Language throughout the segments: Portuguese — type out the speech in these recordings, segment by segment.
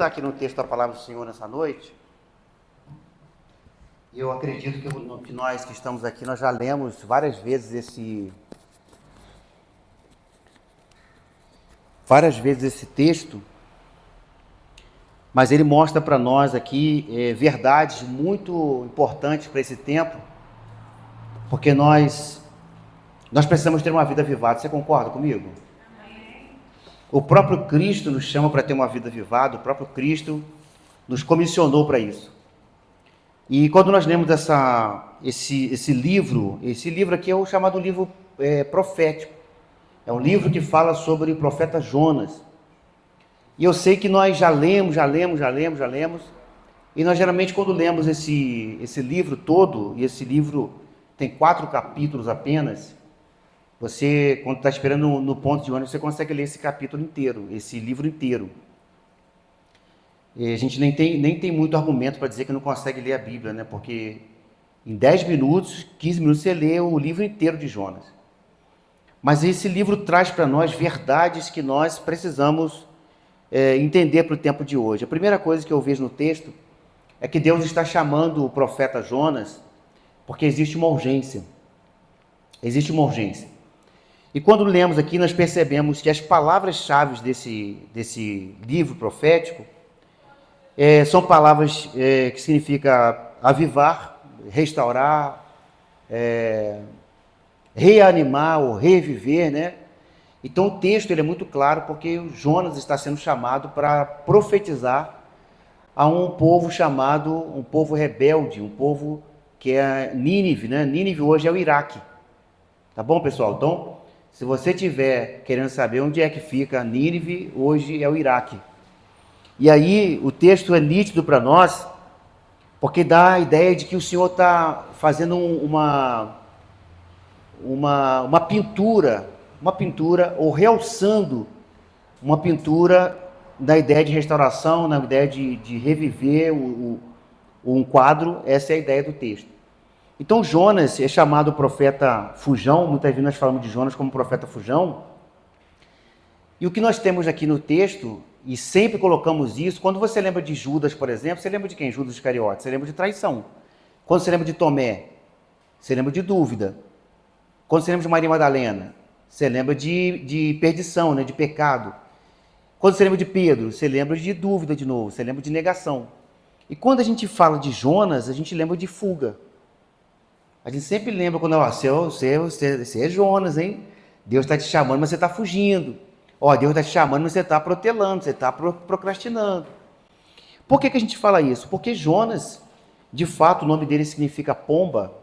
meditar aqui no texto da Palavra do Senhor nessa noite. Eu acredito que nós que estamos aqui, nós já lemos várias vezes esse texto, mas ele mostra para nós aqui verdades muito importantes para esse tempo, porque nós precisamos ter uma vida avivada. Você concorda comigo? O próprio Cristo nos chama para ter uma vida avivada, o próprio Cristo nos comissionou para isso. E quando nós lemos esse livro aqui é o chamado livro profético. É um livro que fala sobre o profeta Jonas. E eu sei que nós já lemos, e nós geralmente quando lemos esse livro todo, e esse livro tem 4 capítulos apenas, você, quando está esperando no ponto de ônibus, você consegue ler esse capítulo inteiro, esse livro inteiro. E a gente nem tem muito argumento para dizer que não consegue ler a Bíblia, né? Porque em 10 minutos, 15 minutos, você lê o livro inteiro de Jonas. Mas esse livro traz para nós verdades que nós precisamos entender para o tempo de hoje. A primeira coisa que eu vejo no texto é que Deus está chamando o profeta Jonas porque existe uma urgência. Existe uma urgência. E quando lemos aqui, nós percebemos que as palavras-chave desse livro profético são palavras que significam avivar, restaurar, reanimar ou reviver, né? Então o texto ele é muito claro porque o Jonas está sendo chamado para profetizar a um povo chamado, um povo rebelde, um povo que é Nínive, né? Nínive hoje é o Iraque. Tá bom, pessoal? Então, se você estiver querendo saber onde é que fica Nínive, hoje é o Iraque. E aí o texto é nítido para nós, porque dá a ideia de que o Senhor está fazendo uma pintura, ou realçando uma pintura da ideia de restauração, na ideia de reviver um quadro. Essa é a ideia do texto. Então Jonas é chamado profeta fujão, muitas vezes nós falamos de Jonas como profeta fujão, e o que nós temos aqui no texto, e sempre colocamos isso, quando você lembra de Judas, por exemplo, você lembra de quem? Judas Iscariote, você lembra de traição. Quando você lembra de Tomé, você lembra de dúvida. Quando você lembra de Maria Madalena, você lembra de perdição, né? De pecado. Quando você lembra de Pedro, você lembra de dúvida de novo, você lembra de negação. E quando a gente fala de Jonas, a gente lembra de fuga. A gente sempre lembra quando, você é Jonas, hein? Deus está te chamando, mas você está fugindo. Deus está te chamando, mas você está protelando, você está procrastinando. Por que a gente fala isso? Porque Jonas, de fato, o nome dele significa pomba.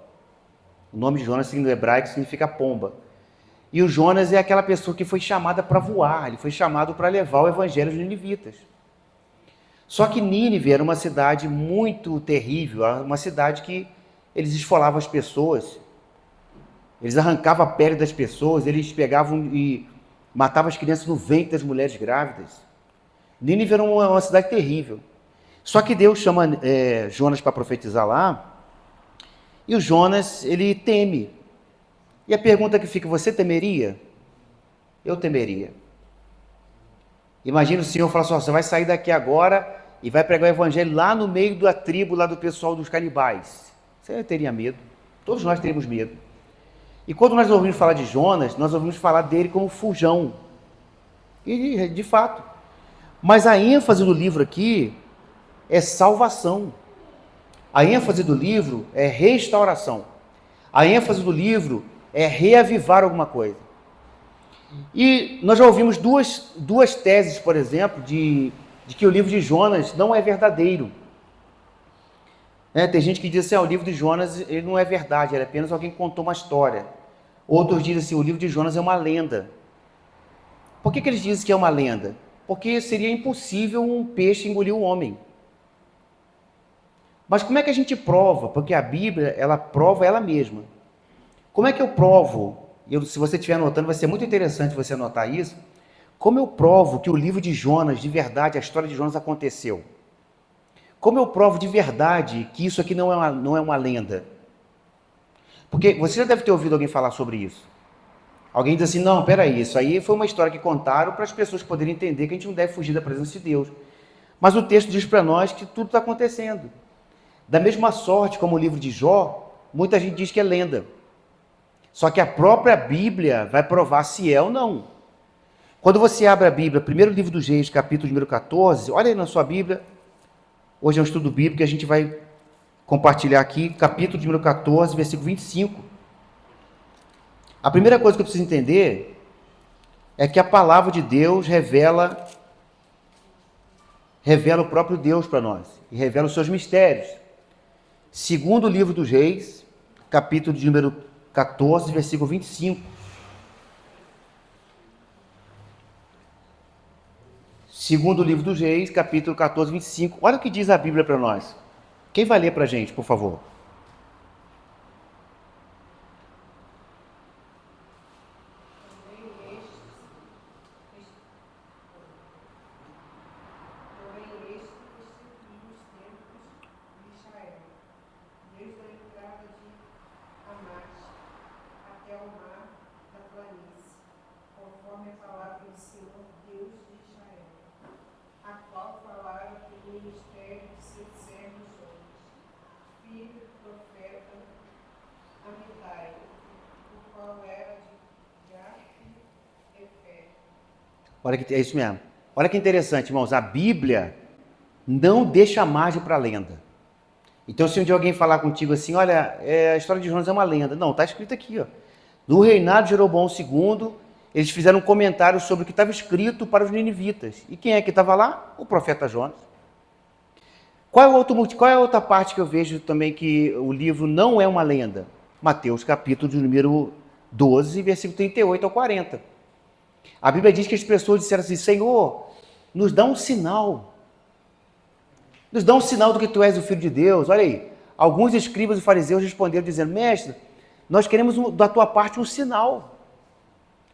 O nome de Jonas no hebraico significa pomba. E o Jonas é aquela pessoa que foi chamada para voar, ele foi chamado para levar o evangelho aos ninivitas. Só que Nínive era uma cidade muito terrível, uma cidade que eles esfolavam as pessoas, eles arrancavam a pele das pessoas, eles pegavam e matavam as crianças no ventre das mulheres grávidas. Nínive era uma cidade terrível. Só que Deus chama Jonas para profetizar lá, e o Jonas, ele teme. E a pergunta que fica, você temeria? Eu temeria. Imagina o Senhor falar assim, você vai sair daqui agora e vai pregar o evangelho lá no meio da tribo, lá do pessoal dos canibais. Você teria medo. Todos nós teríamos medo. E quando nós ouvimos falar de Jonas, nós ouvimos falar dele como fujão. E de fato. Mas a ênfase do livro aqui é salvação. A ênfase do livro é restauração. A ênfase do livro é reavivar alguma coisa. E nós já ouvimos duas teses, por exemplo, de que o livro de Jonas não é verdadeiro. Tem gente que diz assim, o livro de Jonas ele não é verdade, ele é apenas alguém que contou uma história. Outros dizem assim, o livro de Jonas é uma lenda. Por que eles dizem que é uma lenda? Porque seria impossível um peixe engolir um homem. Mas como é que a gente prova? Porque a Bíblia, ela prova ela mesma. Como é que eu provo? Se você estiver anotando, vai ser muito interessante você anotar isso. Como eu provo que o livro de Jonas, de verdade, a história de Jonas aconteceu? Como eu provo de verdade que isso aqui não é uma lenda? Porque você já deve ter ouvido alguém falar sobre isso. Alguém diz assim, não, peraí, isso aí foi uma história que contaram para as pessoas poderem entender que a gente não deve fugir da presença de Deus. Mas o texto diz para nós que tudo está acontecendo. Da mesma sorte como o livro de Jó, muita gente diz que é lenda. Só que a própria Bíblia vai provar se é ou não. Quando você abre a Bíblia, primeiro livro dos Reis, capítulo número 14, olha aí na sua Bíblia. Hoje é um estudo bíblico e a gente vai compartilhar aqui, capítulo número 14, versículo 25. A primeira coisa que eu preciso entender é que a palavra de Deus revela o próprio Deus para nós e revela os seus mistérios. Segundo o livro dos Reis, capítulo de número 14, versículo 25. Segundo o livro dos Reis, capítulo 14, 25. Olha o que diz a Bíblia para nós. Quem vai ler para a gente, por favor? Olha que é isso mesmo. Olha que interessante, irmãos. A Bíblia não deixa margem para lenda. Então, se um dia alguém falar contigo assim, olha, a história de Jonas é uma lenda. Não, está escrito aqui, ó. No reinado de Jeroboão II, eles fizeram um comentário sobre o que estava escrito para os ninivitas. E quem é que estava lá? O profeta Jonas. Qual é a outra parte que eu vejo também que o livro não é uma lenda? Mateus, capítulo de número 12, versículo 38 ao 40. A Bíblia diz que as pessoas disseram assim, Senhor, nos dá um sinal. Nos dá um sinal do que tu és o Filho de Deus. Olha aí, alguns escribas e fariseus responderam dizendo, mestre, nós queremos da tua parte um sinal.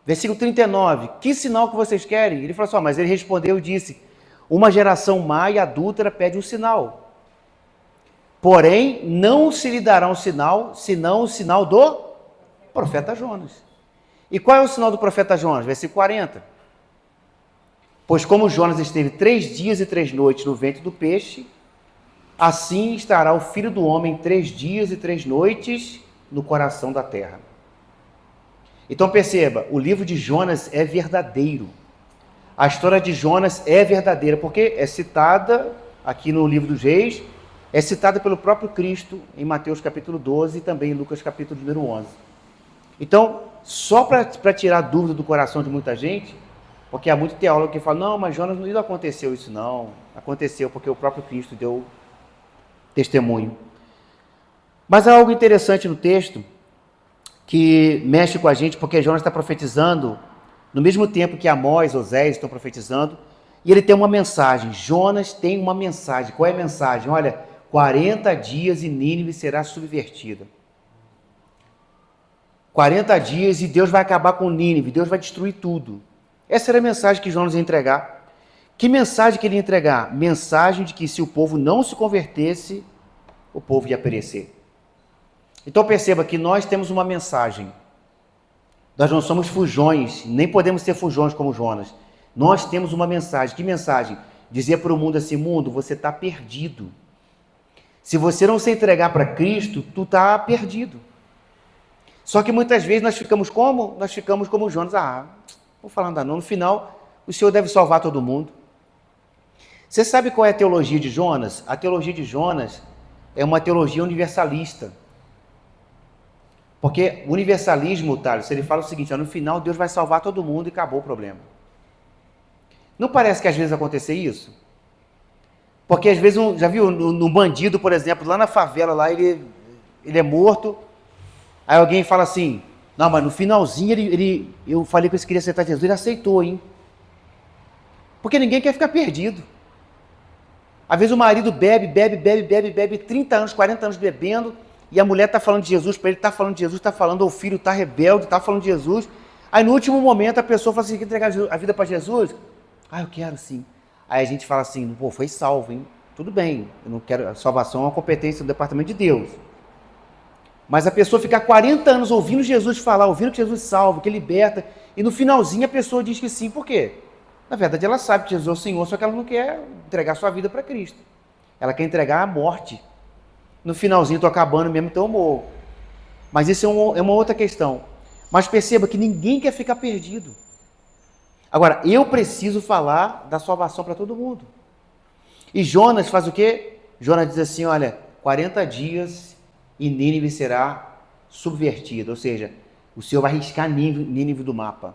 Versículo 39, que sinal que vocês querem? Ele falou assim, mas ele respondeu e disse, uma geração má e adúltera pede um sinal. Porém, não se lhe dará um sinal, senão o sinal do profeta Jonas. E qual é o sinal do profeta Jonas? Versículo 40. Pois como Jonas esteve 3 dias e 3 noites no ventre do peixe, assim estará o Filho do Homem 3 dias e 3 noites no coração da terra. Então perceba, o livro de Jonas é verdadeiro. A história de Jonas é verdadeira, porque é citada aqui no livro dos Reis, é citada pelo próprio Cristo em Mateus capítulo 12 e também em Lucas capítulo número 11. Então, só para tirar dúvida do coração de muita gente, porque há muito teólogo que fala, não, mas Jonas não aconteceu isso não, aconteceu porque o próprio Cristo deu testemunho. Mas há algo interessante no texto que mexe com a gente, porque Jonas está profetizando no mesmo tempo que Amós e Oséias estão profetizando, e ele tem uma mensagem. Jonas tem uma mensagem. Qual é a mensagem? Olha, 40 dias e Nínive será subvertida. 40 dias e Deus vai acabar com Nínive, Deus vai destruir tudo. Essa era a mensagem que Jonas ia entregar. Que mensagem que ele ia entregar? Mensagem de que se o povo não se convertesse, o povo ia perecer. Então perceba que nós temos uma mensagem. Nós não somos fujões, nem podemos ser fujões como Jonas. Nós temos uma mensagem. Que mensagem? Dizer para o mundo assim, mundo, você está perdido. Se você não se entregar para Cristo, tu está perdido. Só que muitas vezes nós ficamos como? Nós ficamos como Jonas. Vou falar nada não. No final, o Senhor deve salvar todo mundo. Você sabe qual é a teologia de Jonas? A teologia de Jonas é uma teologia universalista. Porque o universalismo, Thales, ele fala o seguinte, no final Deus vai salvar todo mundo e acabou o problema. Não parece que às vezes acontecer isso? Porque às vezes, já viu, no bandido, por exemplo, lá na favela, lá ele é morto, aí alguém fala assim, não, mas no finalzinho eu falei que eu queria aceitar Jesus, ele aceitou, hein? Porque ninguém quer ficar perdido. Às vezes o marido bebe 30 anos, 40 anos bebendo, e a mulher está falando de Jesus para ele, está falando de Jesus, está falando, o filho está rebelde, está falando de Jesus. Aí no último momento a pessoa fala assim, quer entregar a vida para Jesus? Eu quero sim. Aí a gente fala assim, pô, foi salvo, hein? Tudo bem, eu não quero, a salvação é uma competência do departamento de Deus. Mas a pessoa ficar 40 anos ouvindo Jesus falar, ouvindo que Jesus salva, que liberta, e no finalzinho a pessoa diz que sim, por quê? Na verdade, ela sabe que Jesus é o Senhor, só que ela não quer entregar sua vida para Cristo. Ela quer entregar a morte. No finalzinho, estou acabando mesmo, então eu morro. Mas isso é uma outra questão. Mas perceba que ninguém quer ficar perdido. Agora, eu preciso falar da salvação para todo mundo. E Jonas faz o quê? Jonas diz assim, olha, 40 dias e Nínive será subvertida. Ou seja, o Senhor vai riscar Nínive do mapa.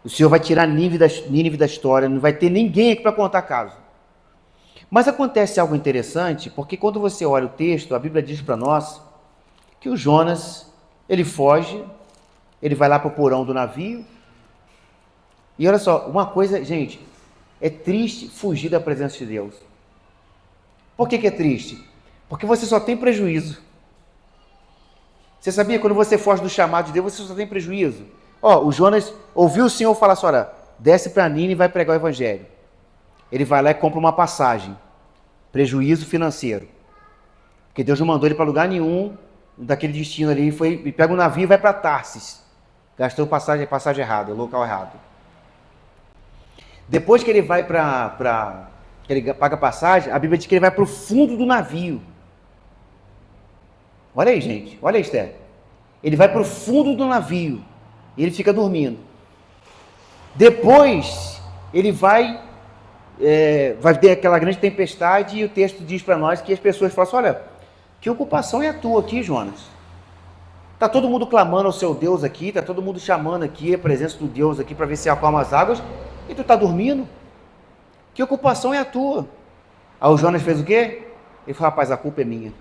O Senhor vai tirar Nínive da história, não vai ter ninguém aqui para contar caso. Mas acontece algo interessante, porque quando você olha o texto, a Bíblia diz para nós que o Jonas, ele foge, ele vai lá para o porão do navio. E olha só, uma coisa, gente, é triste fugir da presença de Deus. Por que é triste? Porque você só tem prejuízo. Você sabia, quando você foge do chamado de Deus, você só tem prejuízo. O Jonas ouviu o Senhor falar assim, olha, desce para Nínive e vai pregar o evangelho. Ele vai lá e compra uma passagem. Prejuízo financeiro. Porque Deus não mandou ele para lugar nenhum daquele destino ali. E pega um navio e vai para Tarsis. Gastou passagem errada, local errado. Depois que ele vai que ele paga a passagem, a Bíblia diz que ele vai para o fundo do navio. Olha aí, gente. Olha aí, Esther. Ele vai para o fundo do navio. E ele fica dormindo. Depois, ele vai ter aquela grande tempestade e o texto diz para nós que as pessoas falam assim, olha, que ocupação é a tua aqui, Jonas? Está todo mundo clamando ao seu Deus aqui, está todo mundo chamando aqui a presença do Deus aqui para ver se acalma as águas, e tu está dormindo? Que ocupação é a tua? Aí o Jonas fez o quê? Ele falou, rapaz, a culpa é minha.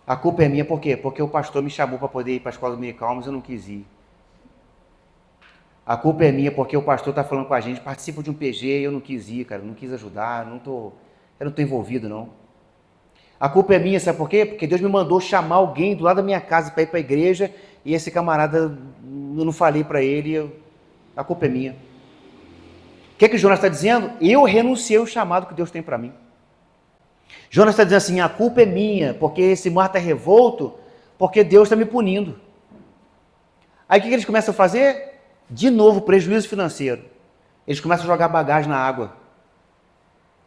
A culpa é minha por quê? Porque o pastor me chamou para poder ir para a escola dominical, mas eu não quis ir. A culpa é minha porque o pastor está falando com a gente, participa de um PG e eu não quis ir, cara, não quis ajudar, eu não estou envolvido, não. A culpa é minha, sabe por quê? Porque Deus me mandou chamar alguém do lado da minha casa para ir para a igreja e esse camarada, eu não falei para ele, a culpa é minha. O que o Jonas está dizendo? Eu renunciei ao chamado que Deus tem para mim. Jonas está dizendo assim, a culpa é minha, porque esse mar está revolto, porque Deus está me punindo. Aí o que eles começam a fazer? De novo, prejuízo financeiro. Eles começam a jogar bagagem na água.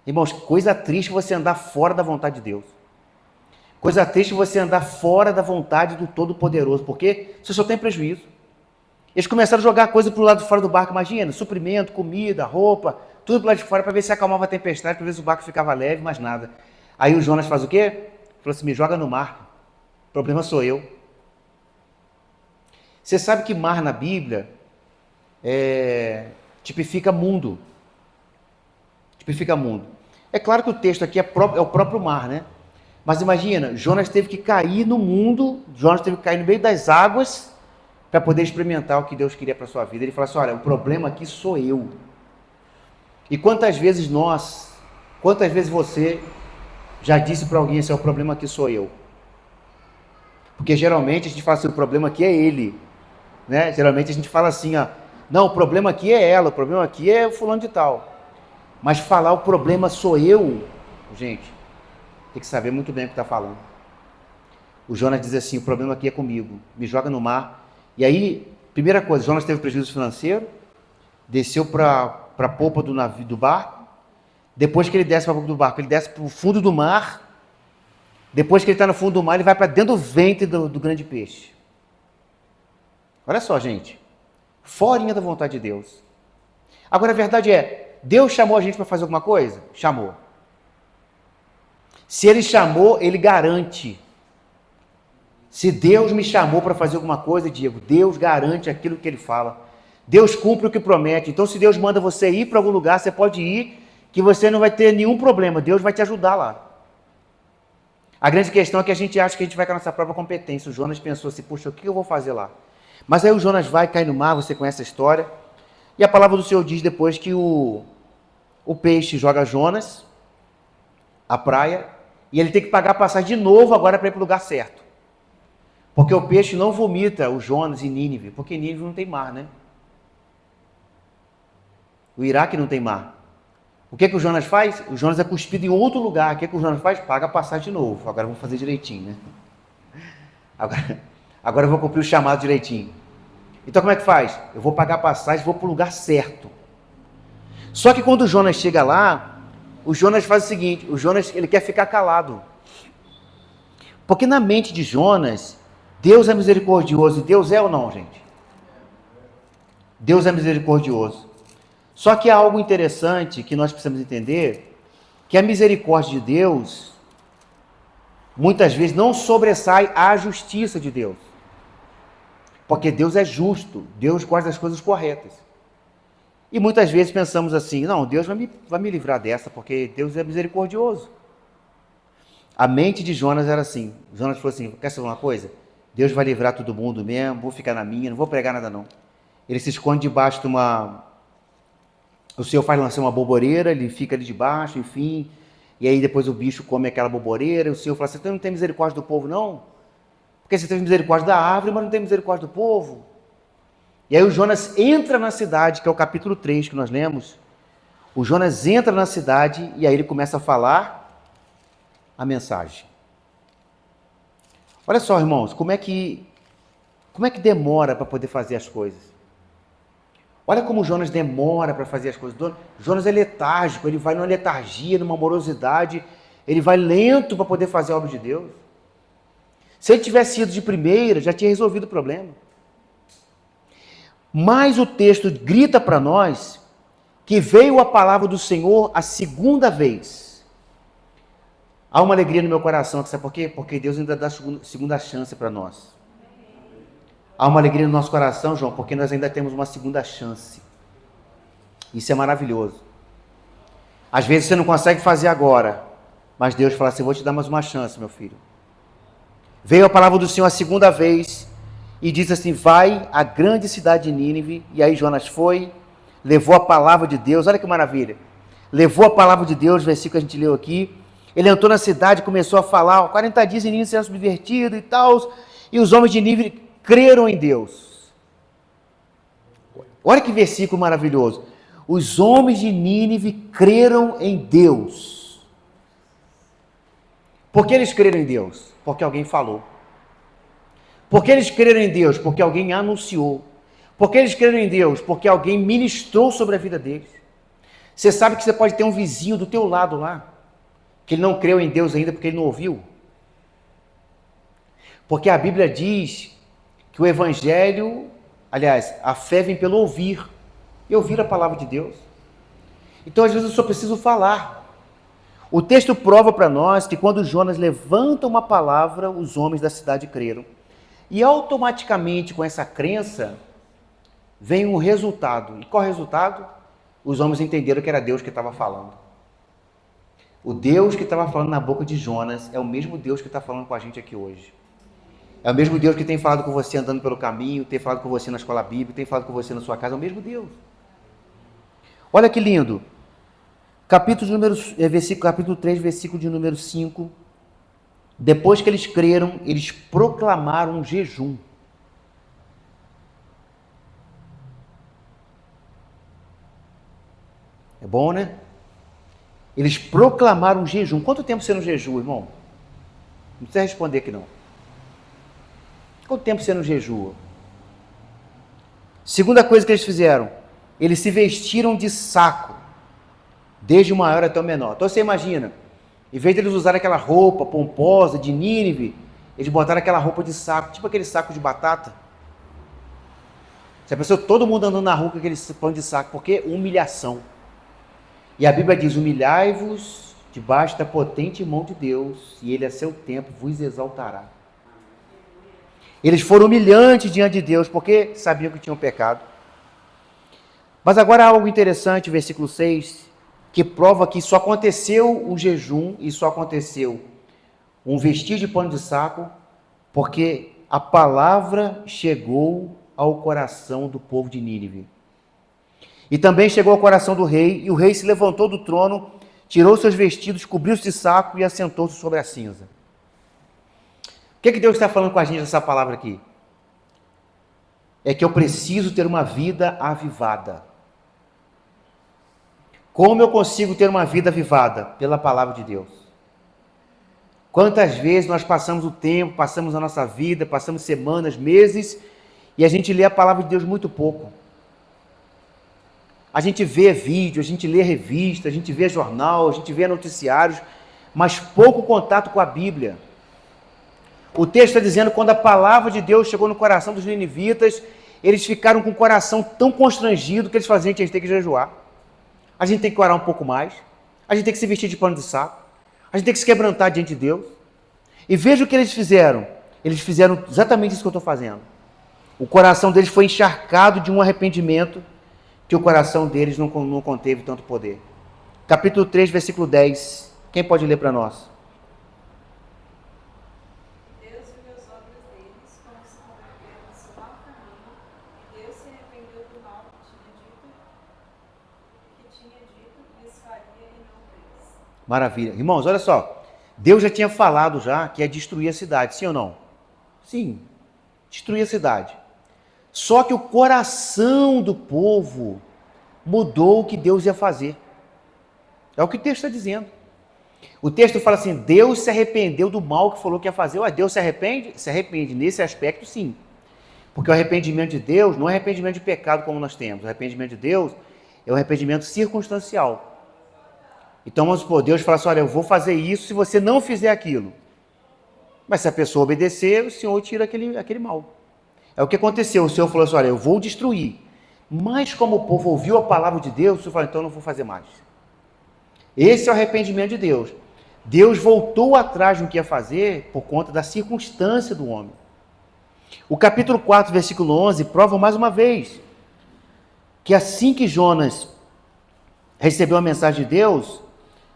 Irmãos, coisa triste você andar fora da vontade de Deus. Coisa triste você andar fora da vontade do Todo-Poderoso, porque você só tem prejuízo. Eles começaram a jogar coisa para o lado de fora do barco, imagina, suprimento, comida, roupa, tudo para o lado de fora para ver se acalmava a tempestade, para ver se o barco ficava leve, mas nada. Aí o Jonas faz o quê? Falou assim, me joga no mar, o problema sou eu. Você sabe que mar na Bíblia tipifica mundo. Tipifica mundo. É claro que o texto aqui é o próprio mar, né? Mas imagina, Jonas teve que cair no mundo, Jonas teve que cair no meio das águas para poder experimentar o que Deus queria para a sua vida. Ele falou assim, olha, o problema aqui sou eu. E quantas vezes você já disse para alguém assim, o problema aqui sou eu? Porque geralmente a gente fala assim, o problema aqui é ele. Né? Geralmente a gente fala assim, ó, não, o problema aqui é ela, o problema aqui é o fulano de tal. Mas falar o problema sou eu, gente, tem que saber muito bem o que está falando. O Jonas diz assim, o problema aqui é comigo, me joga no mar. E aí, primeira coisa, Jonas teve prejuízo financeiro, desceu para a polpa do barco. Depois que ele desce para a polpa do barco, ele desce para o fundo do mar. Depois que ele está no fundo do mar, ele vai para dentro do ventre do grande peixe. Olha só, gente, forinha da vontade de Deus. Agora, a verdade é, Deus chamou a gente para fazer alguma coisa? Chamou. Se Ele chamou, Ele garante. Se Deus me chamou para fazer alguma coisa, Diego, Deus garante aquilo que Ele fala. Deus cumpre o que promete. Então, se Deus manda você ir para algum lugar, você pode ir, que você não vai ter nenhum problema. Deus vai te ajudar lá. A grande questão é que a gente acha que a gente vai com a nossa própria competência. O Jonas pensou assim, puxa, o que eu vou fazer lá? Mas aí o Jonas vai, cai no mar, você conhece a história. E a palavra do Senhor diz depois que o peixe joga Jonas à praia e ele tem que pagar a passagem de novo agora para ir para o lugar certo. Porque o peixe não vomita o Jonas em Nínive, porque Nínive não tem mar, né? O Iraque não tem mar. O que o Jonas faz? O Jonas é cuspido em outro lugar. O que o Jonas faz? Paga a passagem de novo. Agora eu vou fazer direitinho, né? Agora eu vou cumprir o chamado direitinho. Então como é que faz? Eu vou pagar a passagem, vou para o lugar certo. Só que quando o Jonas chega lá, o Jonas faz o seguinte, o Jonas ele quer ficar calado. Porque na mente de Jonas, Deus é misericordioso. E Deus é ou não, gente? Deus é misericordioso. Só que há algo interessante que nós precisamos entender, que a misericórdia de Deus, muitas vezes não sobressai a justiça de Deus. Porque Deus é justo, Deus gosta das coisas corretas. E muitas vezes pensamos assim, não, Deus vai me livrar dessa, porque Deus é misericordioso. A mente de Jonas era assim. Jonas falou assim, quer saber uma coisa? Deus vai livrar todo mundo mesmo, vou ficar na minha, não vou pregar nada não. Ele se esconde debaixo de uma... O Senhor faz nascer uma boboreira, ele fica ali debaixo, enfim. E aí depois o bicho come aquela boboreira, e o Senhor fala assim, você não tem misericórdia do povo não? Porque você tem misericórdia da árvore, mas não tem misericórdia do povo. E aí o Jonas entra na cidade, que é o capítulo 3 que nós lemos. O Jonas entra na cidade e aí ele começa a falar a mensagem. Olha só, irmãos, como é que demora para poder fazer as coisas? Olha como Jonas demora para fazer as coisas. Jonas é letárgico, ele vai numa letargia, numa morosidade, ele vai lento para poder fazer a obra de Deus. Se ele tivesse ido de primeira, já tinha resolvido o problema. Mas o texto grita para nós que veio a palavra do Senhor a segunda vez. Há uma alegria no meu coração, sabe por quê? Porque Deus ainda dá segunda chance para nós. Há uma alegria no nosso coração, João, porque nós ainda temos uma segunda chance. Isso é maravilhoso. Às vezes você não consegue fazer agora, mas Deus fala assim, vou te dar mais uma chance, meu filho. Veio a palavra do Senhor a segunda vez e diz assim, vai à grande cidade de Nínive. E aí Jonas foi, levou a palavra de Deus, olha que maravilha. Levou a palavra de Deus, versículo que a gente leu aqui. Ele entrou na cidade, começou a falar, 40 dias em Nínive serão subvertidos e tal, e os homens de Nínive creram em Deus. Olha que versículo maravilhoso. Os homens de Nínive creram em Deus. Por que eles creram em Deus? Porque alguém falou. Por que eles creram em Deus? Porque alguém anunciou. Por que eles creram em Deus? Porque alguém ministrou sobre a vida deles. Você sabe que você pode ter um vizinho do teu lado lá, que ele não creu em Deus ainda porque ele não ouviu. Porque a Bíblia diz que o Evangelho, aliás, a fé vem pelo ouvir, e ouvir a palavra de Deus. Então, às vezes, eu só preciso falar. O texto prova para nós que quando Jonas levanta uma palavra, os homens da cidade creram. E automaticamente, com essa crença, vem um resultado. E qual é o resultado? Os homens entenderam que era Deus que estava falando. O Deus que estava falando na boca de Jonas é o mesmo Deus que está falando com a gente aqui hoje. É o mesmo Deus que tem falado com você andando pelo caminho, tem falado com você na escola bíblica, tem falado com você na sua casa, é o mesmo Deus. Olha que lindo. Capítulo 3, versículo de número 5. Depois que eles creram, eles proclamaram um jejum. É bom, né? Eles proclamaram um jejum. Quanto tempo você não jejua, irmão? Não precisa responder aqui não. Quanto tempo você não jejua? Segunda coisa que eles fizeram, eles se vestiram de saco, desde o maior até o menor. Então você imagina, em vez de eles usarem aquela roupa pomposa de Nínive, eles botaram aquela roupa de saco, tipo aquele saco de batata. Você pensou, todo mundo andando na rua com aquele pano de saco, porque humilhação. E a Bíblia diz, humilhai-vos debaixo da potente mão de Deus, e ele a seu tempo vos exaltará. Eles foram humilhantes diante de Deus, porque sabiam que tinham pecado. Mas agora há algo interessante, versículo 6, que prova que só aconteceu o jejum e só aconteceu um vestir de pano de saco, porque a palavra chegou ao coração do povo de Nínive. E também chegou ao coração do rei, e o rei se levantou do trono, tirou seus vestidos, cobriu-se de saco e assentou-se sobre a cinza. O que Deus está falando com a gente nessa palavra aqui? É que eu preciso ter uma vida avivada. Como eu consigo ter uma vida avivada? Pela palavra de Deus. Quantas vezes nós passamos o tempo, passamos a nossa vida, passamos semanas, meses, E a gente lê a palavra de Deus muito pouco. A gente vê vídeo, a gente lê revista, a gente vê jornal, a gente vê noticiários, mas pouco contato com a Bíblia. O texto está dizendo que quando a palavra de Deus chegou no coração dos ninivitas, eles ficaram com o coração tão constrangido que eles faziam: a gente tem que jejuar, a gente tem que orar um pouco mais, a gente tem que se vestir de pano de saco, a gente tem que se quebrantar diante de Deus. E veja o que eles fizeram. Eles fizeram exatamente isso que eu estou fazendo. O coração deles foi encharcado de um arrependimento que o coração deles não conteve tanto poder. Capítulo 3, versículo 10. Quem pode ler para nós? Deus viu as obras deles, como se converteram no seu mau caminho, e Deus se arrependeu do mal que tinha dito lhes faria e não fez. Maravilha. Irmãos, olha só. Deus já tinha falado que ia destruir a cidade, sim ou não? Sim, destruir a cidade. Só que o coração do povo mudou o que Deus ia fazer. É o que o texto está dizendo. O texto fala assim: Deus se arrependeu do mal que falou que ia fazer. Ué, Deus se arrepende? Se arrepende nesse aspecto, sim. Porque o arrependimento de Deus não é arrependimento de pecado como nós temos. O arrependimento de Deus é um arrependimento circunstancial. Então, vamos supor, Deus fala assim: olha, eu vou fazer isso se você não fizer aquilo. Mas se a pessoa obedecer, o Senhor tira aquele mal. É o que aconteceu. O Senhor falou assim: olha, eu vou destruir. Mas como o povo ouviu a palavra de Deus, o Senhor falou: então eu não vou fazer mais. Esse é o arrependimento de Deus. Deus voltou atrás do que ia fazer por conta da circunstância do homem. O capítulo 4, versículo 11, prova mais uma vez que assim que Jonas recebeu a mensagem de Deus,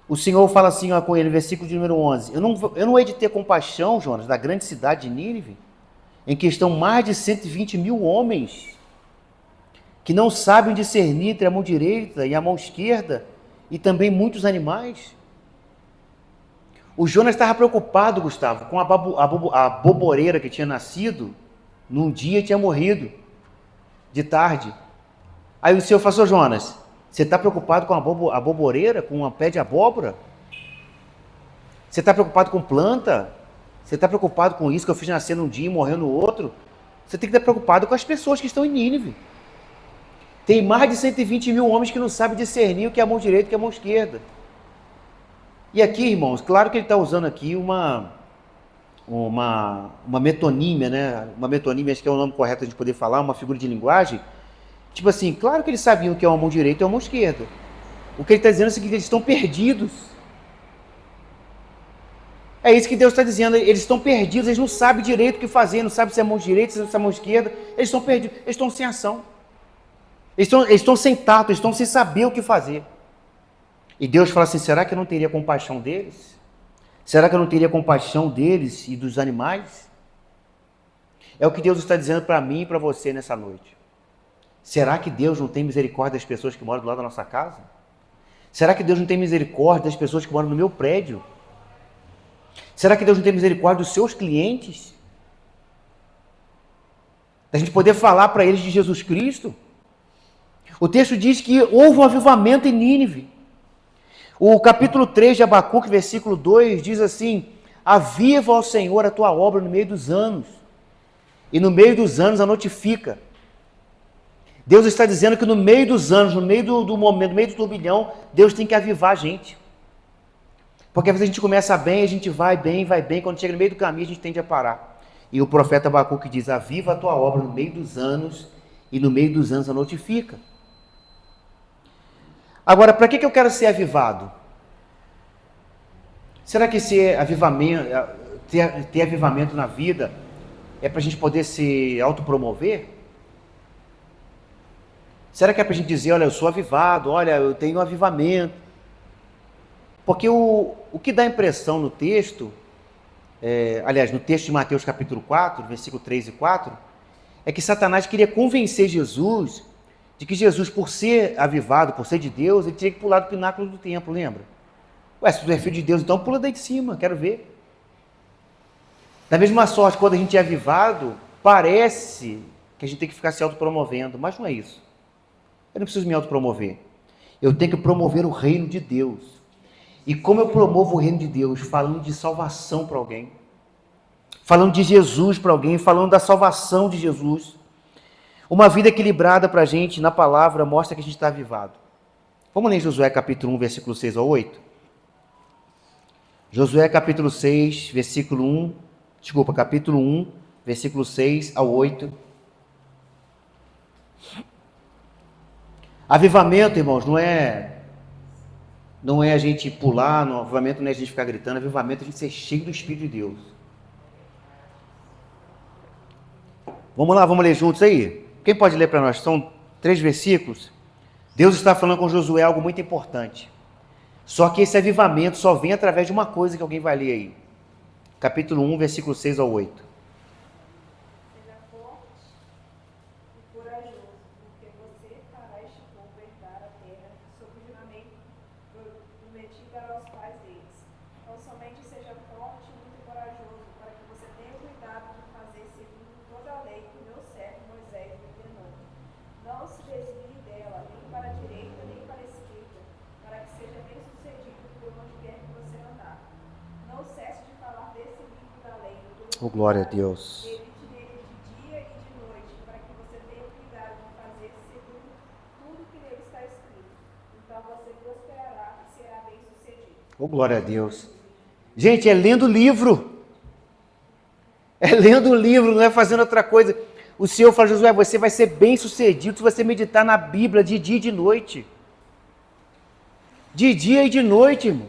o Senhor fala assim com ele, versículo de número 11: eu não hei de ter compaixão, Jonas, da grande cidade de Nínive, em que estão mais de 120 mil homens que não sabem discernir entre a mão direita e a mão esquerda, e também muitos animais. O Jonas estava preocupado, Gustavo, com a boboreira que tinha nascido num dia e tinha morrido de tarde. Aí o Senhor falou: Jonas, você está preocupado com a boboreira, com uma pé de abóbora? Você está preocupado com planta? Você está preocupado com isso que eu fiz nascer num dia e morrer no outro? Você tem que estar preocupado com as pessoas que estão em Nínive. Tem mais de 120 mil homens que não sabem discernir o que é a mão direita e o que é a mão esquerda. E aqui, irmãos, claro que ele está usando aqui uma metonímia, né? Uma metonímia, acho que é o nome correto de poder falar, uma figura de linguagem. Tipo assim, claro que eles sabiam o que é uma mão direita e uma mão esquerda. O que ele está dizendo é o seguinte: eles estão perdidos. É isso que Deus está dizendo, eles estão perdidos, eles não sabem direito o que fazer, não sabem se é a mão direita, se é a mão esquerda, eles estão perdidos, eles estão sem ação. Eles estão sem tato, eles estão sem saber o que fazer. E Deus fala assim: será que eu não teria compaixão deles? Será que eu não teria compaixão deles e dos animais? É o que Deus está dizendo para mim e para você nessa noite. Será que Deus não tem misericórdia das pessoas que moram do lado da nossa casa? Será que Deus não tem misericórdia das pessoas que moram no meu prédio? Será que Deus não tem misericórdia dos seus clientes? Da gente poder falar para eles de Jesus Cristo? O texto diz que houve um avivamento em Nínive. O capítulo 3 de Abacuque, versículo 2, diz assim: aviva, ó Senhor, a tua obra no meio dos anos, e no meio dos anos a notifica. Deus está dizendo que no meio dos anos, no meio do momento, no meio do turbilhão, Deus tem que avivar a gente. Porque às vezes a gente começa bem, a gente vai bem, quando chega no meio do caminho a gente tende a parar. E o profeta Abacuque diz: aviva a tua obra no meio dos anos, e no meio dos anos a notifica. Agora, para que eu quero ser avivado? Será que ter avivamento na vida é para a gente poder se autopromover? Será que é para a gente dizer: olha, eu sou avivado, olha, eu tenho um avivamento? Porque o que dá impressão no texto, no texto de Mateus capítulo 4, versículo 3 e 4, é que Satanás queria convencer Jesus de que Jesus, por ser avivado, por ser de Deus, ele tinha que pular do pináculo do templo, lembra? Ué, se tu é filho de Deus, então pula daí de cima, quero ver. Da mesma sorte, quando a gente é avivado, parece que a gente tem que ficar se autopromovendo, mas não é isso. Eu não preciso me autopromover. Eu tenho que promover o reino de Deus. E como eu promovo o reino de Deus? Falando de salvação para alguém. Falando de Jesus para alguém, falando da salvação de Jesus. Uma vida equilibrada para a gente, na palavra, mostra que a gente está avivado. Vamos ler Josué capítulo 1, versículo 6 ao 8? Josué capítulo 6, versículo 1, capítulo 1, versículo 6 ao 8. Avivamento, irmãos, não é a gente pular, avivamento não é a gente ficar gritando, avivamento é a gente ser cheio do Espírito de Deus. Vamos lá, vamos ler juntos aí? Quem pode ler para nós? São 3 versículos. Deus está falando com Josué algo muito importante. Só que esse avivamento só vem através de uma coisa que alguém vai ler aí. Capítulo 1, versículo 6 ao 8. Seja forte e corajoso, porque você fará este povo herdar a terra sob o juramento prometido aos pais deles. Então somente seja forte e muito corajoso, para que você tenha cuidado de fazer segundo toda a lei que meu servo Moisés me ordenou. Não se desvie dela, nem para a direita, nem para a esquerda, para que seja bem sucedido por onde quer que você andar. Não cesse de falar desse livro da lei. Oh, glória a Deus. Medite nele de dia e de noite, para que você tenha cuidado de fazer segundo tudo que nele está escrito. Então você prosperará e será bem sucedido. Oh, glória a Deus. Gente, é lendo o livro. É lendo o livro, não é fazendo outra coisa. O Senhor fala, Josué, você vai ser bem sucedido se você meditar na Bíblia de dia e de noite. De dia e de noite, irmão.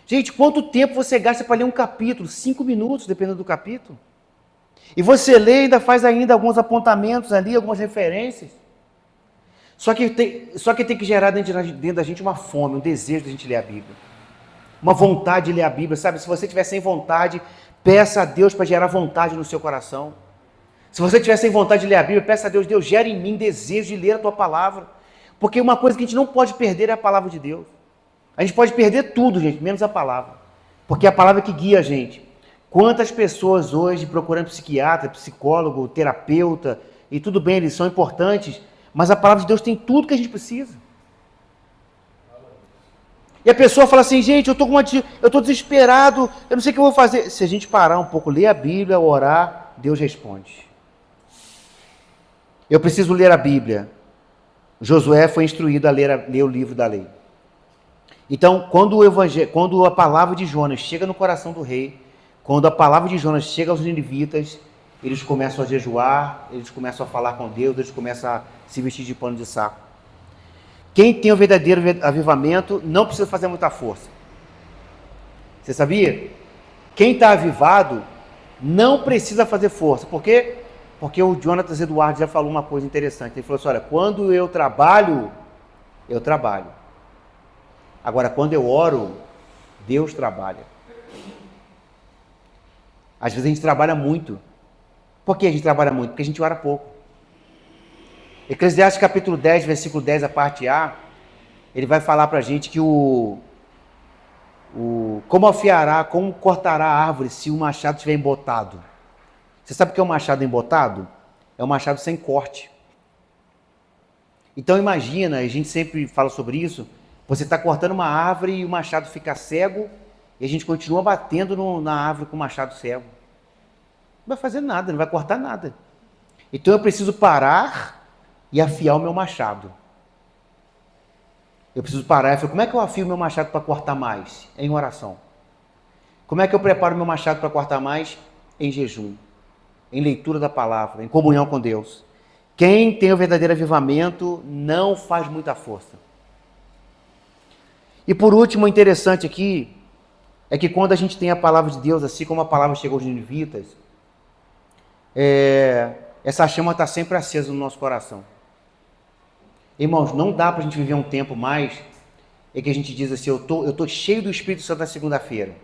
Gente, quanto tempo você gasta para ler um capítulo? 5 minutos, dependendo do capítulo. E você lê e ainda faz ainda alguns apontamentos ali, algumas referências. Só que tem que gerar dentro da gente uma fome, um desejo de a gente ler a Bíblia. Uma vontade de ler a Bíblia, sabe? Se você estiver sem vontade, peça a Deus para gerar vontade no seu coração. Se você estiver sem vontade de ler a Bíblia, peça a Deus, Deus, gera em mim desejo de ler a tua palavra. Porque uma coisa que a gente não pode perder é a palavra de Deus. A gente pode perder tudo, gente, menos a palavra. Porque é a palavra que guia a gente. Quantas pessoas hoje procurando psiquiatra, psicólogo, terapeuta, e tudo bem, eles são importantes, mas a palavra de Deus tem tudo que a gente precisa. E a pessoa fala assim, gente, eu estou desesperado, eu não sei o que eu vou fazer. Se a gente parar um pouco, ler a Bíblia, orar, Deus responde. Eu preciso ler a Bíblia. Josué foi instruído a ler o livro da lei. Então, quando a palavra de Jonas chega no coração do rei, quando a palavra de Jonas chega aos ninivitas, eles começam a jejuar, eles começam a falar com Deus, eles começam a se vestir de pano de saco. Quem tem o verdadeiro avivamento não precisa fazer muita força. Você sabia? Quem está avivado não precisa fazer força. Por quê? Porque o Jonathan Eduardo já falou uma coisa interessante. Ele falou assim, olha, quando eu trabalho, eu trabalho. Agora, quando eu oro, Deus trabalha. Às vezes a gente trabalha muito. Por que a gente trabalha muito? Porque a gente ora pouco. Eclesiastes capítulo 10, versículo 10, a parte A, ele vai falar para a gente que como cortará a árvore se o machado estiver embotado. Você sabe o que é um machado embotado? É um machado sem corte. Então imagina, a gente sempre fala sobre isso, você está cortando uma árvore e o machado fica cego e a gente continua batendo na árvore com o machado cego. Não vai fazer nada, não vai cortar nada. Então eu preciso parar e afiar o meu machado. Eu preciso parar e falar, como é que eu afio o meu machado para cortar mais? Em oração. Como é que eu preparo o meu machado para cortar mais? Em jejum, em leitura da palavra, em comunhão com Deus. Quem tem o verdadeiro avivamento não faz muita força. E por último, o interessante aqui é que quando a gente tem a palavra de Deus, assim como a palavra chegou aos ninivitas, essa chama está sempre acesa no nosso coração. Irmãos, não dá para a gente viver um tempo mais em que a gente diz assim, eu tô cheio do Espírito Santo na segunda-feira.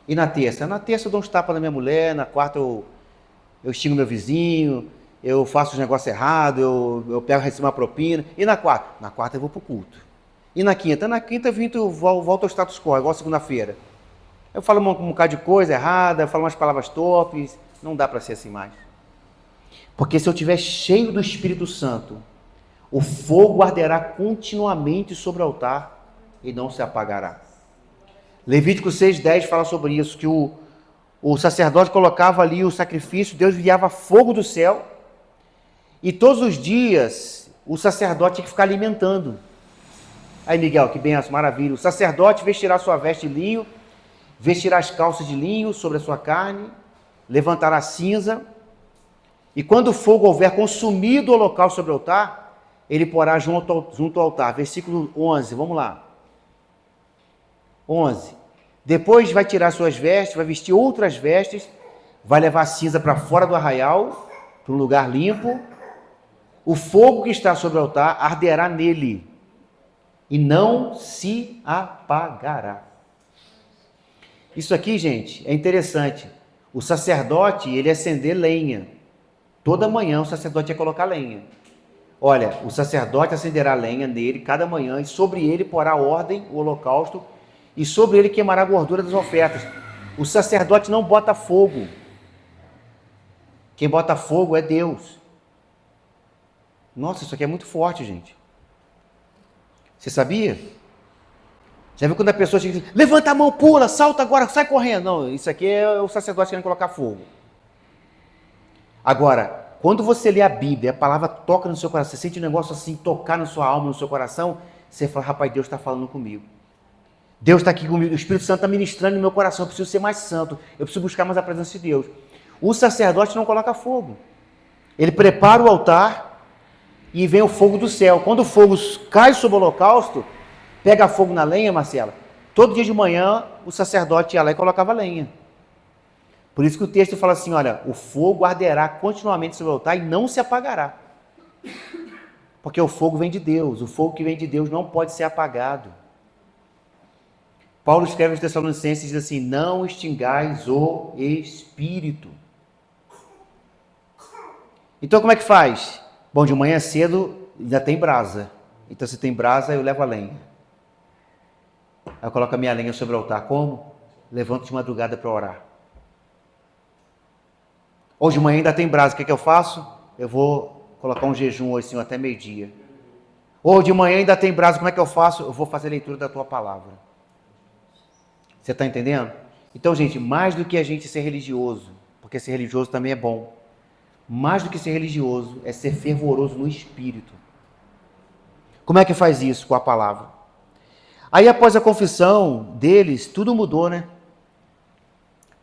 E na terça? Na terça eu dou uns tapas na minha mulher, na quarta eu xingo meu vizinho, eu faço os negócios errados, eu recebo uma propina. E na quarta? Na quarta eu vou para o culto. E na quinta? Na quinta eu volto ao status quo, igual segunda-feira. Eu falo um bocado de coisa errada, eu falo umas palavras torpes. Não dá para ser assim mais. Porque se eu estiver cheio do Espírito Santo, o fogo arderá continuamente sobre o altar e não se apagará. Levítico 6,10 fala sobre isso, que o sacerdote colocava ali o sacrifício, Deus enviava fogo do céu, E todos os dias o sacerdote tinha que ficar alimentando. Aí, Miguel, que benção, maravilha. O sacerdote vestirá sua veste de linho, vestirá as calças de linho sobre a sua carne, levantará cinza, e quando o fogo houver consumido o local sobre o altar, ele porá junto ao altar. Versículo 11, vamos lá. 11. Depois vai tirar suas vestes, vai vestir outras vestes, vai levar a cinza para fora do arraial, para um lugar limpo. O fogo que está sobre o altar arderá nele e não se apagará. Isso aqui, gente, é interessante. O sacerdote, ele ia acender lenha. Toda manhã o sacerdote ia colocar lenha. Olha, o sacerdote acenderá lenha nele cada manhã e sobre ele porá a ordem, o holocausto, e sobre ele queimará a gordura das ofertas. O sacerdote não bota fogo. Quem bota fogo é Deus. Nossa, isso aqui é muito forte, gente. Você sabia? Já viu quando a pessoa chega e diz, levanta a mão, pula, salta agora, sai correndo. Não, isso aqui é o sacerdote querendo colocar fogo. Agora, quando você lê a Bíblia, a palavra toca no seu coração, você sente um negócio assim, tocar na sua alma, no seu coração, você fala, rapaz, Deus está falando comigo. Deus está aqui comigo, o Espírito Santo está ministrando no meu coração, eu preciso ser mais santo, eu preciso buscar mais a presença de Deus. O sacerdote não coloca fogo. Ele prepara o altar e vem o fogo do céu. Quando o fogo cai sobre o holocausto, pega fogo na lenha, Marcela, todo dia de manhã o sacerdote ia lá e colocava lenha. Por isso que o texto fala assim, olha, o fogo arderá continuamente sobre o altar e não se apagará. Porque o fogo vem de Deus, o fogo que vem de Deus não pode ser apagado. Paulo escreve aos Tessalonicenses e diz assim, não extingais o Espírito. Então como é que faz? Bom, de manhã cedo ainda tem brasa. Então se tem brasa, eu levo a lenha. Aí eu coloco a minha lenha sobre o altar. Como? Levanto de madrugada para orar. Hoje de manhã ainda tem brasa, o que eu faço? Eu vou colocar um jejum hoje, assim, até meio-dia. Hoje de manhã ainda tem brasa, como é que eu faço? Eu vou fazer a leitura da tua palavra. Você está entendendo? Então, gente, mais do que a gente ser religioso, porque ser religioso também é bom, mais do que ser religioso é ser fervoroso no espírito. Como é que faz isso com a palavra? Aí, após a confissão deles, tudo mudou, né?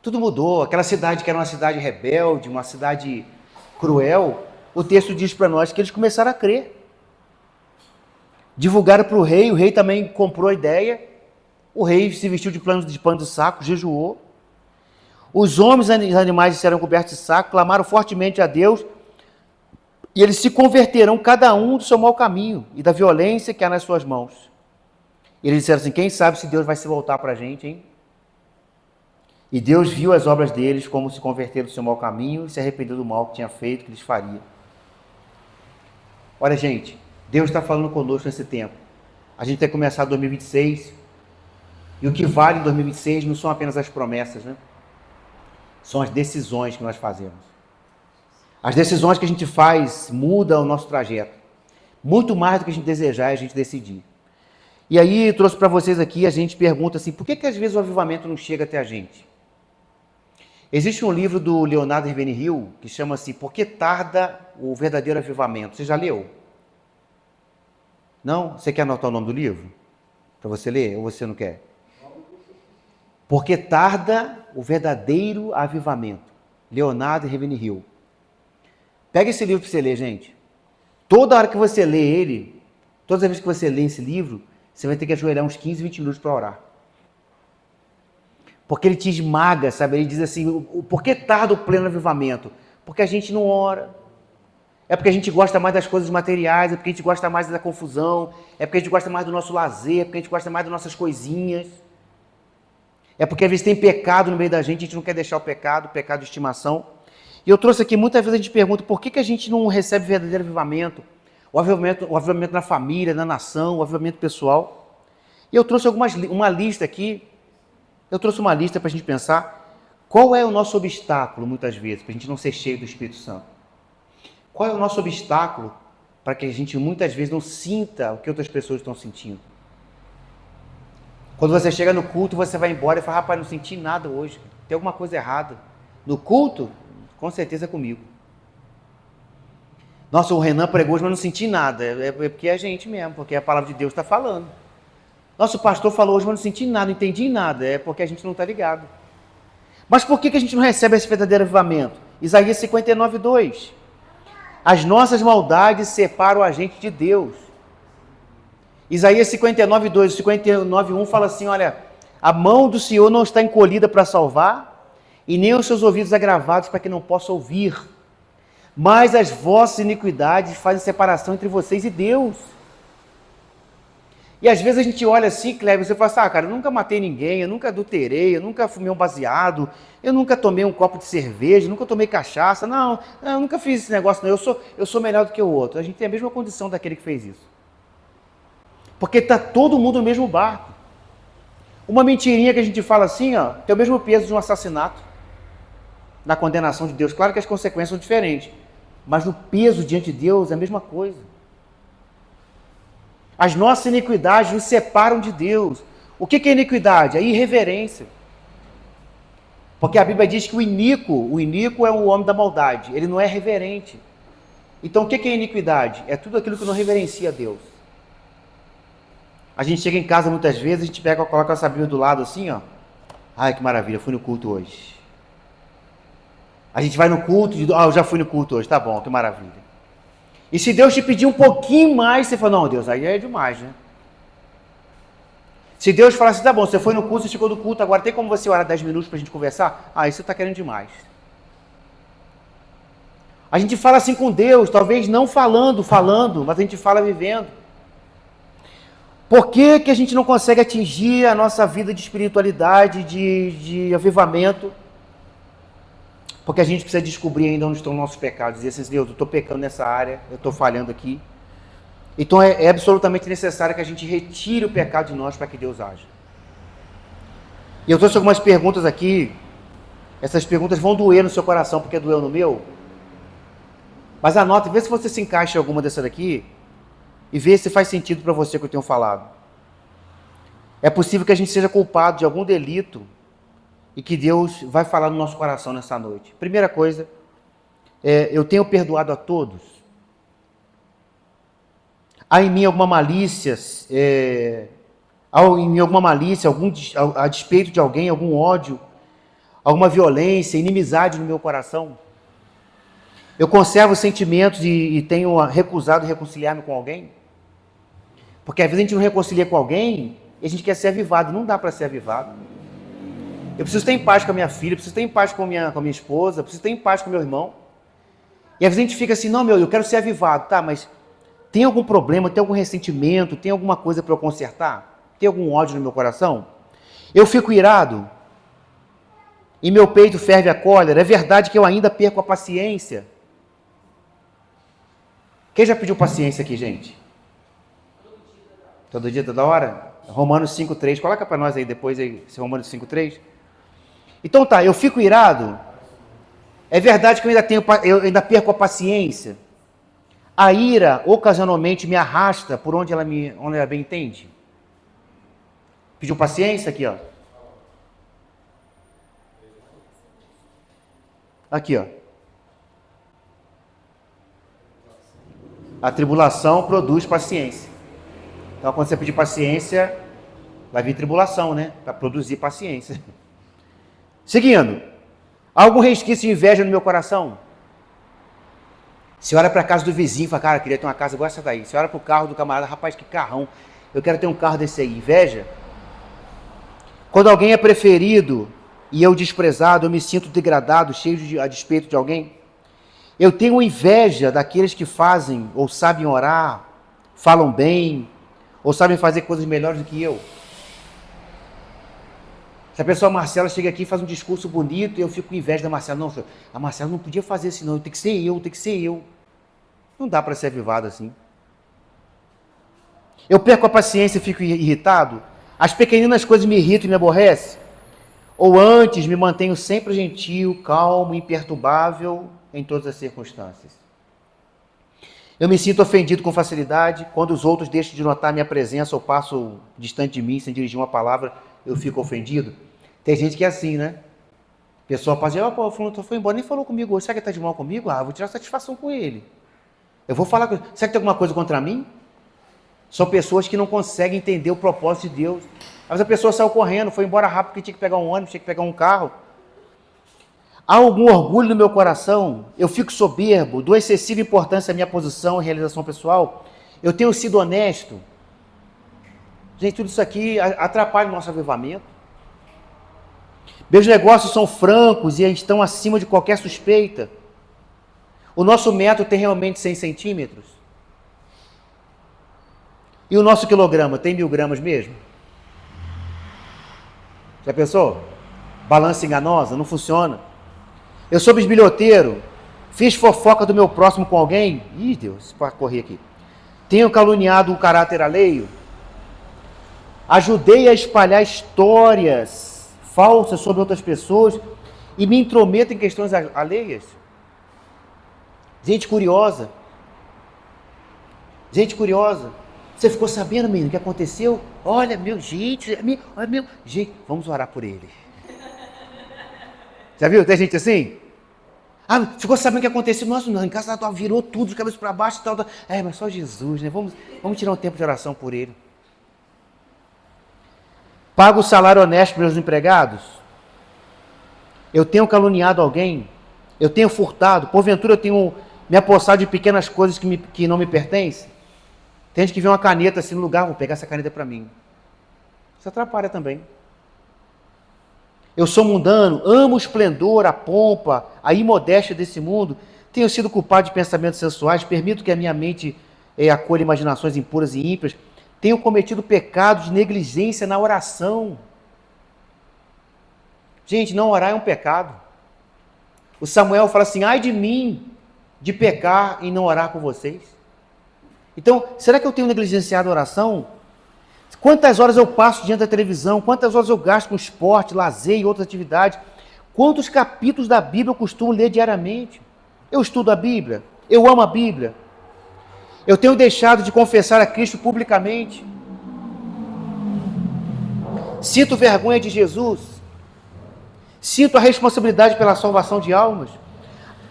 Tudo mudou. Aquela cidade que era uma cidade rebelde, uma cidade cruel, o texto diz para nós que eles começaram a crer. Divulgaram para o rei também comprou a ideia, o rei se vestiu de pano de saco, jejuou. Os homens e os animais serão cobertos de saco, clamaram fortemente a Deus, e eles se converterão cada um do seu mau caminho e da violência que há nas suas mãos. E eles disseram assim, quem sabe se Deus vai se voltar para a gente, hein? E Deus viu as obras deles, como se converteram do seu mau caminho e se arrependeu do mal que tinha feito, que lhes faria. Olha, gente, Deus está falando conosco nesse tempo. A gente tem que começar 2026, e o que vale em 2026 não são apenas as promessas, né? São as decisões que nós fazemos. As decisões que a gente faz mudam o nosso trajeto. Muito mais do que a gente desejar é a gente decidir. E aí, eu trouxe para vocês aqui, a gente pergunta assim, por que às vezes o avivamento não chega até a gente? Existe um livro do Leonardo Ravenhill que chama-se Por que tarda o verdadeiro avivamento? Você já leu? Não? Você quer anotar o nome do livro? Para você ler? Ou você não quer? Por que tarda o verdadeiro avivamento? Leonardo Ravenhill. Pega esse livro para você ler, gente. Toda hora que você lê ele, todas as vezes que você lê esse livro, você vai ter que ajoelhar uns 15, 20 minutos para orar. Porque ele te esmaga, sabe? Ele diz assim, por que tarda o pleno avivamento? Porque a gente não ora. É porque a gente gosta mais das coisas materiais, é porque a gente gosta mais da confusão, é porque a gente gosta mais do nosso lazer, é porque a gente gosta mais das nossas coisinhas. É porque às vezes tem pecado no meio da gente, a gente não quer deixar o pecado de estimação. E eu trouxe aqui, muitas vezes a gente pergunta, por que a gente não recebe verdadeiro avivamento? O avivamento na família, na nação, o avivamento pessoal. E eu trouxe uma lista aqui, para a gente pensar qual é o nosso obstáculo, muitas vezes, para a gente não ser cheio do Espírito Santo. Qual é o nosso obstáculo para que a gente, muitas vezes, não sinta o que outras pessoas estão sentindo? Quando você chega no culto, você vai embora e fala, rapaz, não senti nada hoje, tem alguma coisa errada. No culto, com certeza é comigo. Nossa, o Renan pregou hoje, mas não senti nada. É porque é a gente mesmo, porque a palavra de Deus está falando. Nossa, o pastor falou hoje, mas não senti nada, não entendi nada. É porque a gente não está ligado. Mas por que a gente não recebe esse verdadeiro avivamento? Isaías 59, 2. As nossas maldades separam a gente de Deus. Isaías 59, 2, 59, 1 fala assim, olha, a mão do Senhor não está encolhida para salvar, e nem os seus ouvidos agravados para que não possa ouvir. Mas as vossas iniquidades fazem separação entre vocês e Deus. E às vezes a gente olha assim, Cleber, você fala assim, cara, eu nunca matei ninguém, eu nunca adulterei, eu nunca fumei um baseado, eu nunca tomei um copo de cerveja, eu nunca tomei cachaça, não, eu nunca fiz esse negócio, não, eu sou melhor do que o outro. A gente tem a mesma condição daquele que fez isso. Porque está todo mundo no mesmo barco. Uma mentirinha que a gente fala assim, ó, tem o mesmo peso de um assassinato na condenação de Deus. Claro que as consequências são diferentes, mas no peso diante de Deus é a mesma coisa. As nossas iniquidades nos separam de Deus. O que é iniquidade? É irreverência. Porque a Bíblia diz que o iníquo é o homem da maldade, ele não é reverente. Então o que é iniquidade? É tudo aquilo que não reverencia a Deus. A gente chega em casa muitas vezes, a gente coloca essa Bíblia do lado assim, ó. Ai, que maravilha, fui no culto hoje. A gente vai no culto, eu já fui no culto hoje, tá bom, que maravilha. E se Deus te pedir um pouquinho mais, você fala, não, Deus, aí é demais, né? Se Deus falar assim, tá bom, você foi no culto, você chegou do culto, agora tem como você orar 10 minutos pra gente conversar? Ah, isso você tá querendo demais. A gente fala assim com Deus, talvez não falando, mas a gente fala vivendo. Por que a gente não consegue atingir a nossa vida de espiritualidade, de avivamento? Porque a gente precisa descobrir ainda onde estão nossos pecados. Dizer assim, Deus, eu estou pecando nessa área, eu estou falhando aqui. Então é absolutamente necessário que a gente retire o pecado de nós para que Deus haja. E eu trouxe algumas perguntas aqui. Essas perguntas vão doer no seu coração, porque doeu no meu. Mas anota, vê se você se encaixa em alguma dessas daqui e vê se faz sentido para você o que eu tenho falado. É possível que a gente seja culpado de algum delito e que Deus vai falar no nosso coração nessa noite. Primeira coisa, eu tenho perdoado a todos. Há em mim alguma malícia, a despeito de alguém, algum ódio, alguma violência, inimizade no meu coração? Eu conservo sentimentos e tenho recusado reconciliar-me com alguém? Porque às vezes a gente não reconcilia com alguém e a gente quer ser avivado. Não dá para ser avivado. Eu preciso ter em paz com a minha filha, preciso ter em paz com a minha esposa, preciso ter em paz com o meu irmão. E às vezes a gente fica assim, não, eu quero ser avivado, tá, mas tem algum problema, tem algum ressentimento, tem alguma coisa para eu consertar? Tem algum ódio no meu coração? Eu fico irado e meu peito ferve a cólera. É verdade que eu ainda perco a paciência. Quem já pediu paciência aqui, gente? Todo dia, toda hora? Romanos 5,3. Coloca para nós aí depois, esse Romanos 5,3. Então tá, eu fico irado. É verdade que eu ainda perco a paciência. A ira, ocasionalmente, me arrasta por onde ela bem entende. Pediu paciência aqui, ó. Aqui, ó. A tribulação produz paciência. Então, quando você pedir paciência, vai vir tribulação, né? Para produzir paciência. Seguindo. Há algum resquício de inveja no meu coração? Você olha para a casa do vizinho e fala, cara, eu queria ter uma casa igual essa daí. Você olha para o carro do camarada, rapaz, que carrão. Eu quero ter um carro desse aí. Inveja? Quando alguém é preferido e eu desprezado, eu me sinto degradado, a despeito de alguém. Eu tenho inveja daqueles que fazem ou sabem orar, falam bem, ou sabem fazer coisas melhores do que eu. Se a pessoa Marcela chega aqui e faz um discurso bonito, eu fico com inveja da Marcela. Não, a Marcela não podia fazer isso não, tem que ser eu. Não dá para ser avivado assim. Eu perco a paciência e fico irritado. As pequeninas coisas me irritam e me aborrecem. Ou antes, me mantenho sempre gentil, calmo, imperturbável em todas as circunstâncias. Eu me sinto ofendido com facilidade. Quando os outros deixam de notar minha presença ou passam distante de mim sem dirigir uma palavra, eu fico ofendido. Tem gente que é assim, né? A pessoa pode dizer, o fulano foi embora, nem falou comigo hoje. Será que ele está de mal comigo? Ah, vou tirar satisfação com ele. Eu vou falar, será que tem alguma coisa contra mim? São pessoas que não conseguem entender o propósito de Deus. Às vezes a pessoa saiu correndo, foi embora rápido porque tinha que pegar um ônibus, tinha que pegar um carro. Há algum orgulho no meu coração? Eu fico soberbo? Dou excessiva importância à minha posição e realização pessoal? Eu tenho sido honesto? Gente, tudo isso aqui atrapalha o nosso avivamento. Meus negócios são francos e estão acima de qualquer suspeita. O nosso metro tem realmente 100 centímetros? E o nosso quilograma tem 1000 gramas mesmo? Já pensou? Balança enganosa, não funciona. Eu sou bisbilhoteiro, fiz fofoca do meu próximo com alguém? Ih, Deus, pode correr aqui. Tenho caluniado o caráter alheio? Ajudei a espalhar histórias falsas sobre outras pessoas e me intrometo em questões alheias? Gente curiosa. Gente curiosa. Você ficou sabendo, menino, o que aconteceu? Olha, meu, gente, olha, meu, gente, vamos orar por ele. Já viu? Tem gente assim? Ah, ficou sabendo o que aconteceu? Nossa, não, em casa virou tudo de cabeça para baixo e tal. É, mas só Jesus, né? Vamos tirar um tempo de oração por ele. Pago o salário honesto para meus empregados? Eu tenho caluniado alguém? Eu tenho furtado? Porventura eu tenho me apossado de pequenas coisas que não me pertencem? Tem gente que vê uma caneta assim no lugar, vou pegar essa caneta para mim. Isso atrapalha também. Eu sou mundano, amo o esplendor, a pompa, a imodéstia desse mundo. Tenho sido culpado de pensamentos sensuais, permito que a minha mente acolha imaginações impuras e ímpias. Tenho cometido pecado de negligência na oração. Gente, não orar é um pecado. O Samuel fala assim, ai de mim, de pecar e não orar por vocês. Então, será que eu tenho negligenciado a oração? Quantas horas eu passo diante da televisão? Quantas horas eu gasto com esporte, lazer e outras atividades? Quantos capítulos da Bíblia eu costumo ler diariamente? Eu estudo a Bíblia? Eu amo a Bíblia? Eu tenho deixado de confessar a Cristo publicamente? Sinto vergonha de Jesus? Sinto a responsabilidade pela salvação de almas?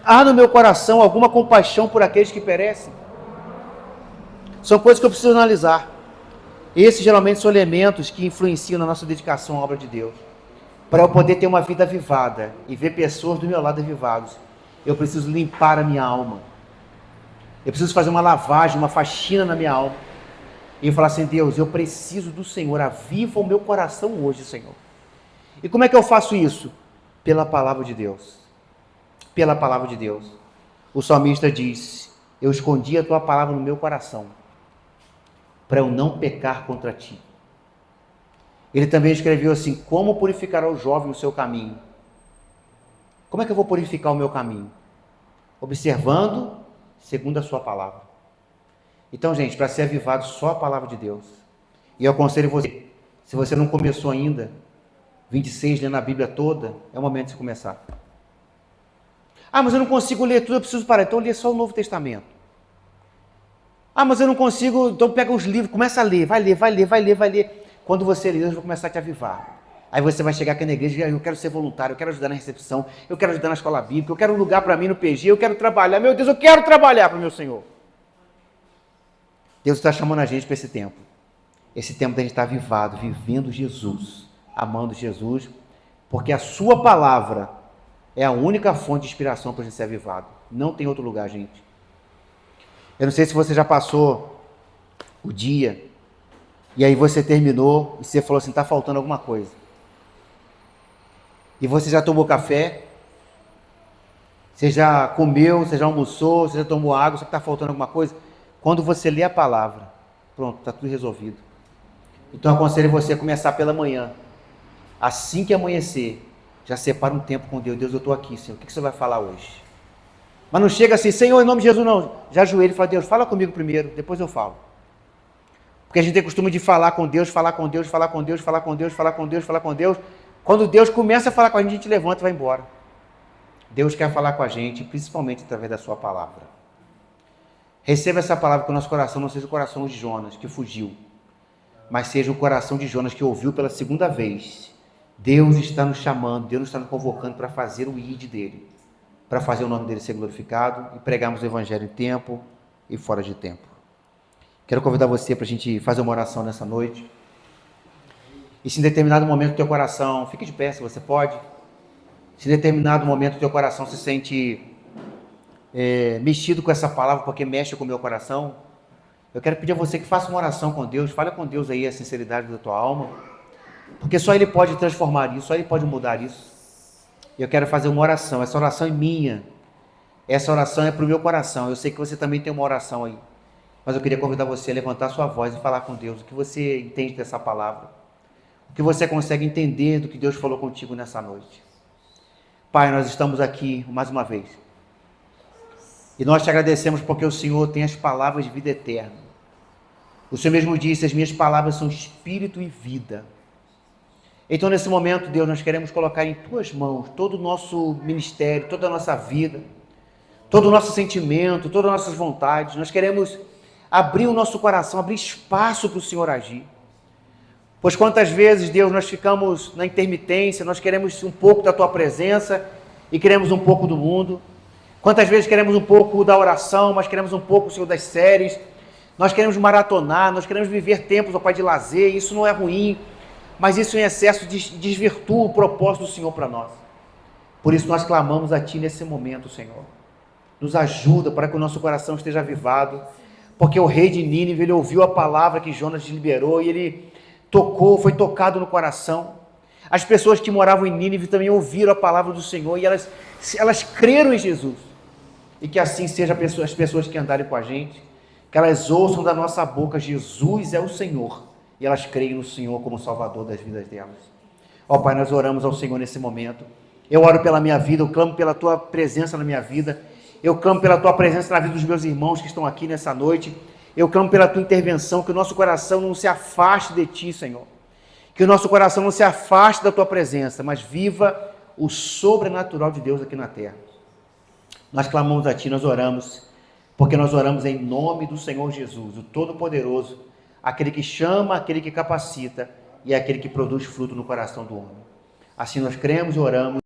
Há no meu coração alguma compaixão por aqueles que perecem? São coisas que eu preciso analisar. Esses geralmente são elementos que influenciam na nossa dedicação à obra de Deus. Para eu poder ter uma vida avivada e ver pessoas do meu lado avivados, eu preciso limpar a minha alma. Eu preciso fazer uma lavagem, uma faxina na minha alma. E falar assim, Deus, eu preciso do Senhor, aviva o meu coração hoje, Senhor. E como é que eu faço isso? Pela palavra de Deus. Pela palavra de Deus. O salmista diz, eu escondi a tua palavra no meu coração, para eu não pecar contra ti. Ele também escreveu assim, como purificará o jovem o seu caminho? Como é que eu vou purificar o meu caminho? Observando segundo a sua palavra. Então, gente, para ser avivado, só a palavra de Deus. E eu aconselho você, se você não começou ainda, 26, lendo a Bíblia toda, é o momento de começar. Ah, mas eu não consigo ler tudo, eu preciso parar. Então, lê só o Novo Testamento. Ah, mas eu não consigo, então pega os livros, começa a ler, vai ler. Quando você ler, Deus vai começar a te avivar. Aí você vai chegar aqui na igreja e eu quero ser voluntário, eu quero ajudar na recepção, eu quero ajudar na escola bíblica, eu quero um lugar para mim no PG, eu quero trabalhar. Meu Deus, eu quero trabalhar para o meu Senhor. Deus está chamando a gente para esse tempo. Esse tempo da gente estar avivado, vivendo Jesus, amando Jesus, porque a sua palavra é a única fonte de inspiração para a gente ser avivado. Não tem outro lugar, gente. Eu não sei se você já passou o dia e aí você terminou e você falou assim, está faltando alguma coisa. E você já tomou café, você já comeu, você já almoçou, você já tomou água, só que está faltando alguma coisa. Quando você lê a palavra, pronto, está tudo resolvido. Então eu aconselho você a começar pela manhã. Assim que amanhecer, já separa um tempo com Deus. Deus, eu estou aqui, Senhor. O que você vai falar hoje? Mas não chega assim, Senhor, em nome de Jesus, não. Já ajoelha e fala, Deus, fala comigo primeiro, depois eu falo. Porque a gente tem costume de falar com Deus. Quando Deus começa a falar com a gente levanta e vai embora. Deus quer falar com a gente, principalmente através da sua palavra. Receba essa palavra que o nosso coração não seja o coração de Jonas, que fugiu, mas seja o coração de Jonas, que ouviu pela segunda vez. Deus está nos chamando, Deus está nos convocando para fazer o ID dele, para fazer o nome dele ser glorificado e pregarmos o evangelho em tempo e fora de tempo. Quero convidar você para a gente fazer uma oração nessa noite. E se em determinado momento do teu coração, fique de pé se você pode, se em determinado momento do teu coração se sente mexido com essa palavra, porque mexe com o meu coração, eu quero pedir a você que faça uma oração com Deus, fale com Deus aí a sinceridade da tua alma, porque só Ele pode transformar isso, só Ele pode mudar isso. E eu quero fazer uma oração, essa oração é minha, essa oração é para o meu coração, eu sei que você também tem uma oração aí, mas eu queria convidar você a levantar sua voz e falar com Deus, o que você entende dessa palavra, o que você consegue entender do que Deus falou contigo nessa noite. Pai, nós estamos aqui mais uma vez, e nós te agradecemos porque o Senhor tem as palavras de vida eterna. O Senhor mesmo disse, as minhas palavras são espírito e vida. Então nesse momento, Deus, nós queremos colocar em tuas mãos todo o nosso ministério, toda a nossa vida, todo o nosso sentimento, todas as nossas vontades. Nós queremos abrir o nosso coração, abrir espaço para o Senhor agir. Pois quantas vezes, Deus, nós ficamos na intermitência, nós queremos um pouco da tua presença e queremos um pouco do mundo. Quantas vezes queremos um pouco da oração, mas queremos um pouco, Senhor, das séries. Nós queremos maratonar, nós queremos viver tempos, ó Pai, de lazer. Isso não é ruim, mas isso em excesso desvirtua o propósito do Senhor para nós. Por isso nós clamamos a Ti nesse momento, Senhor. Nos ajuda para que o nosso coração esteja avivado, porque o rei de Nínive, ele ouviu a palavra que Jonas liberou e ele foi tocado no coração. As pessoas que moravam em Nínive também ouviram a palavra do Senhor e elas creram em Jesus. E que assim seja as pessoas que andarem com a gente, que elas ouçam da nossa boca, Jesus é o Senhor, e elas creem no Senhor como Salvador das vidas delas. Ó Pai, nós oramos ao Senhor nesse momento. Eu oro pela minha vida, eu clamo pela Tua presença na minha vida, eu clamo pela Tua presença na vida dos meus irmãos que estão aqui nessa noite, eu clamo pela Tua intervenção, que o nosso coração não se afaste de Ti, Senhor, que o nosso coração não se afaste da Tua presença, mas viva o sobrenatural de Deus aqui na terra. Nós clamamos a Ti, nós oramos, porque nós oramos em nome do Senhor Jesus, o Todo-Poderoso, aquele que chama, aquele que capacita e aquele que produz fruto no coração do homem. Assim nós cremos e oramos